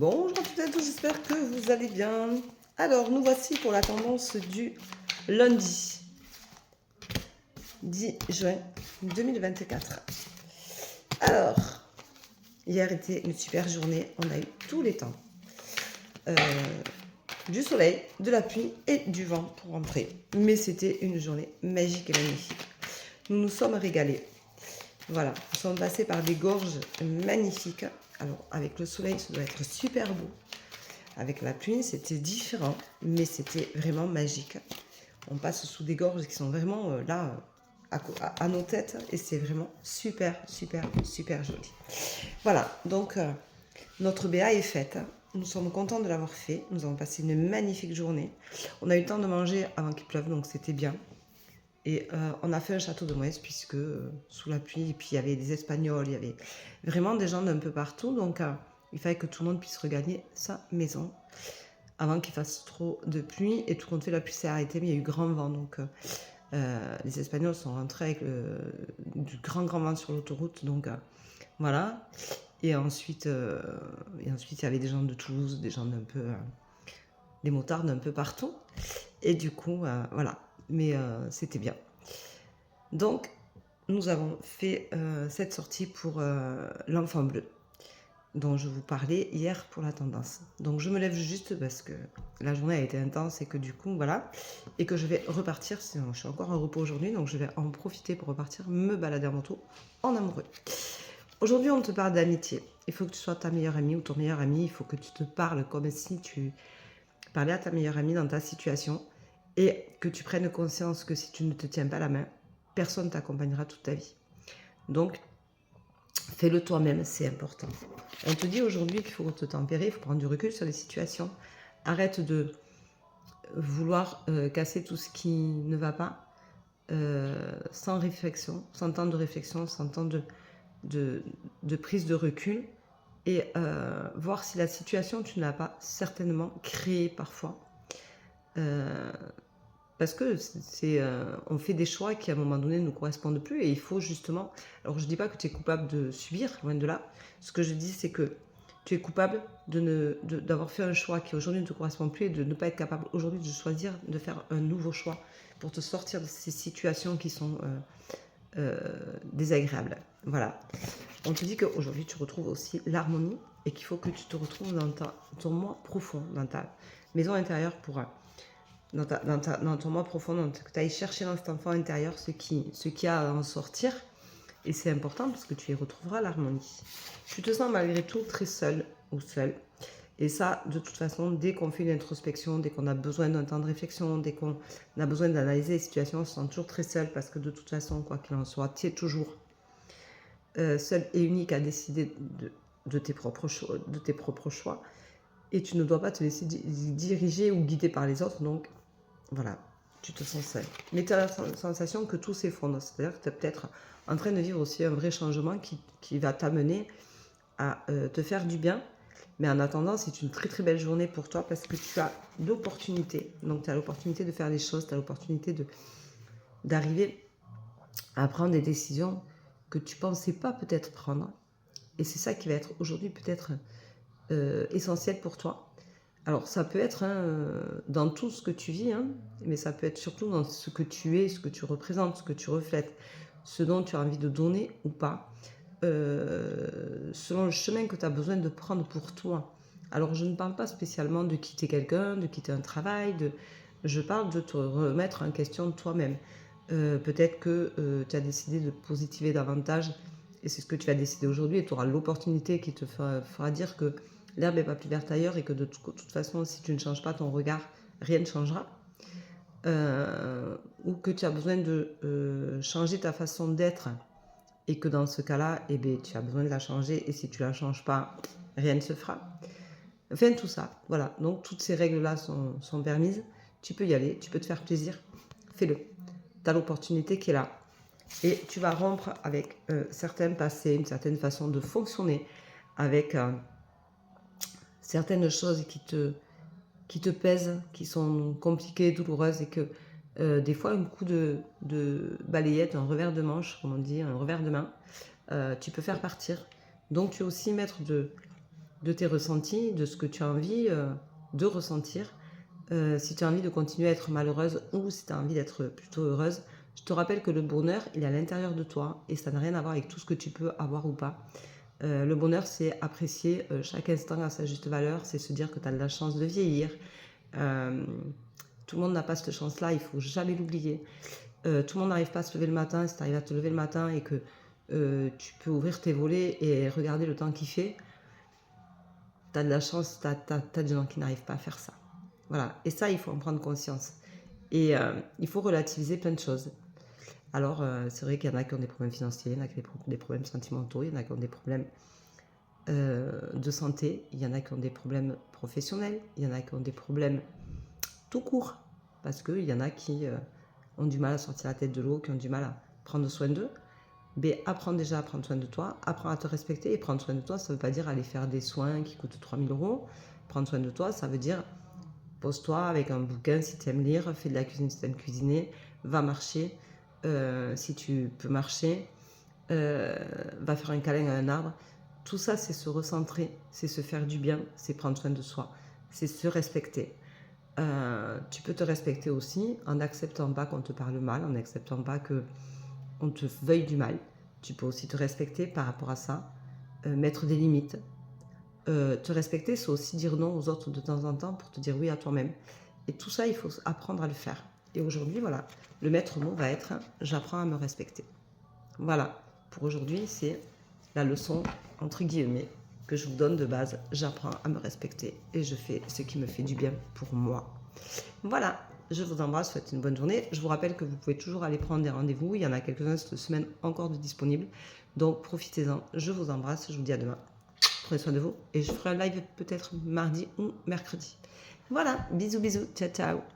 Bonjour à toutes et à tous, j'espère que vous allez bien. Alors, nous voici pour la tendance du lundi 10 juin 2024. Alors, hier était une super journée, on a eu tous les temps. Du soleil, de la pluie et du vent pour rentrer. Mais c'était une journée magique et magnifique. Nous nous sommes régalés. Voilà, nous sommes passés par des gorges magnifiques. Alors, avec le soleil, ça doit être super beau. Avec la pluie, c'était différent, mais c'était vraiment magique. On passe sous des gorges qui sont vraiment là, à nos têtes, et c'est vraiment super, super, super joli. Voilà, donc notre BA est faite. Nous sommes contents de l'avoir fait. Nous avons passé une magnifique journée. On a eu le temps de manger avant qu'il pleuve, donc c'était bien. Et on a fait un château de Moës, puisque sous la pluie, et puis il y avait des Espagnols, il y avait vraiment des gens d'un peu partout, donc il fallait que tout le monde puisse regagner sa maison avant qu'il fasse trop de pluie. Et tout compte fait, la pluie s'est arrêtée, mais il y a eu grand vent, donc les Espagnols sont rentrés avec du grand vent sur l'autoroute, donc voilà. Et ensuite, il y avait des gens de Toulouse, des gens d'un peu, des motards d'un peu partout. Et du coup, voilà. Mais c'était bien. Donc, nous avons fait cette sortie pour l'enfant bleu, dont je vous parlais hier pour la tendance. Donc, je me lève juste parce que la journée a été intense et que du coup, voilà. Et que je vais repartir, sinon je suis encore en repos aujourd'hui, donc je vais en profiter pour repartir me balader en moto en amoureux. Aujourd'hui, on te parle d'amitié. Il faut que tu sois ta meilleure amie ou ton meilleur ami. Il faut que tu te parles comme si tu parlais à ta meilleure amie dans ta situation et que tu prennes conscience que si tu ne te tiens pas la main, personne ne t'accompagnera toute ta vie. Donc, fais-le toi-même, c'est important. On te dit aujourd'hui qu'il faut te tempérer, il faut prendre du recul sur les situations. Arrête de vouloir casser tout ce qui ne va pas sans réflexion, sans temps de réflexion, sans temps de prise de recul et voir si la situation, tu ne l'as pas certainement créée parfois. Parce que on fait des choix qui à un moment donné ne nous correspondent plus et il faut justement... Alors je ne dis pas que tu es coupable de subir, loin de là. Ce que je dis c'est que tu es coupable d'avoir fait un choix qui aujourd'hui ne te correspond plus et de ne pas être capable aujourd'hui de choisir de faire un nouveau choix pour te sortir de ces situations qui sont désagréables. Voilà. On te dit qu'aujourd'hui tu retrouves aussi l'harmonie et qu'il faut que tu te retrouves dans ton moi profond, dans ta maison intérieure pour... Dans ton moi profond, que tu ailles chercher dans cet enfant intérieur ce qui a à en sortir. Et c'est important parce que tu y retrouveras l'harmonie. Tu te sens malgré tout très seul ou seul. Et ça, de toute façon, dès qu'on fait une introspection, dès qu'on a besoin d'un temps de réflexion, dès qu'on a besoin d'analyser les situations, on se sent toujours très seul parce que de toute façon, quoi qu'il en soit, tu es toujours seul et unique à décider de tes propres choix. Et tu ne dois pas te laisser diriger ou guider par les autres. Donc, voilà, tu te sens seul. Mais tu as la sensation que tout s'effondre. C'est-à-dire que tu es peut-être en train de vivre aussi un vrai changement qui va t'amener à te faire du bien. Mais en attendant, c'est une très très belle journée pour toi parce que tu as l'opportunité. Donc tu as l'opportunité de faire des choses, tu as l'opportunité d'arriver à prendre des décisions que tu ne pensais pas peut-être prendre. Et c'est ça qui va être aujourd'hui peut-être essentiel pour toi. Alors, ça peut être dans tout ce que tu vis, mais ça peut être surtout dans ce que tu es, ce que tu représentes, ce que tu reflètes, ce dont tu as envie de donner ou pas, selon le chemin que tu as besoin de prendre pour toi. Alors, je ne parle pas spécialement de quitter quelqu'un, de quitter un travail, je parle de te remettre en question toi-même. Peut-être que tu as décidé de positiver davantage, et c'est ce que tu vas décider aujourd'hui, et tu auras l'opportunité qui te fera dire que l'herbe n'est pas plus verte ailleurs et que de toute façon, si tu ne changes pas ton regard, rien ne changera. Ou que tu as besoin de changer ta façon d'être et que dans ce cas-là, eh bien, tu as besoin de la changer et si tu ne la changes pas, rien ne se fera. Enfin, tout ça, voilà. Donc, toutes ces règles-là sont permises. Tu peux y aller, tu peux te faire plaisir. Fais-le. Tu as l'opportunité qui est là. Et tu vas rompre avec certains passés, une certaine façon de fonctionner, avec... certaines choses qui te pèsent, qui sont compliquées, douloureuses et que des fois un coup de balayette, un revers de manche, comme on dit, un revers de main, tu peux faire partir. Donc tu es aussi maître de de tes ressentis, de ce que tu as envie de ressentir. Si tu as envie de continuer à être malheureuse ou si tu as envie d'être plutôt heureuse, je te rappelle que le bonheur, il est à l'intérieur de toi et ça n'a rien à voir avec tout ce que tu peux avoir ou pas. Le bonheur, c'est apprécier chaque instant à sa juste valeur, c'est se dire que tu as de la chance de vieillir. Tout le monde n'a pas cette chance-là, il faut jamais l'oublier. Tout le monde n'arrive pas à se lever le matin. Si tu arrives à te lever le matin et que tu peux ouvrir tes volets et regarder le temps qu'il fait, tu as de la chance, tu as des gens qui n'arrivent pas à faire ça. Voilà, et ça, il faut en prendre conscience. Et il faut relativiser plein de choses. Alors, c'est vrai qu'il y en a qui ont des problèmes financiers, il y en a qui ont des problèmes sentimentaux, il y en a qui ont des problèmes de santé, il y en a qui ont des problèmes professionnels, il y en a qui ont des problèmes tout court, parce qu'il y en a qui ont du mal à sortir la tête de l'eau, qui ont du mal à prendre soin d'eux. Mais apprends déjà à prendre soin de toi, apprends à te respecter. Et prendre soin de toi, ça ne veut pas dire aller faire des soins qui coûtent 3000 euros. Prendre soin de toi, ça veut dire pose-toi avec un bouquin si tu aimes lire, fais de la cuisine si tu aimes cuisiner, va marcher si tu peux marcher, va faire un câlin à un arbre. Tout ça, c'est se recentrer, c'est se faire du bien, c'est prendre soin de soi, c'est se respecter. Tu peux te respecter aussi en n'acceptant pas qu'on te parle mal, en n'acceptant pas qu'on te veuille du mal. Tu peux aussi te respecter par rapport à ça, mettre des limites. Te respecter, c'est aussi dire non aux autres de temps en temps pour te dire oui à toi-même. Et tout ça, il faut apprendre à le faire. Et aujourd'hui, voilà, le maître mot va être « j'apprends à me respecter ». Voilà, pour aujourd'hui, c'est la leçon, entre guillemets, que je vous donne de base. J'apprends à me respecter et je fais ce qui me fait du bien pour moi. Voilà, je vous embrasse, souhaite une bonne journée. Je vous rappelle que vous pouvez toujours aller prendre des rendez-vous. Il y en a quelques-uns cette semaine encore de disponibles. Donc profitez-en. Je vous embrasse. Je vous dis à demain. Prenez soin de vous et je ferai un live peut-être mardi ou mercredi. Voilà, bisous, bisous. Ciao, ciao.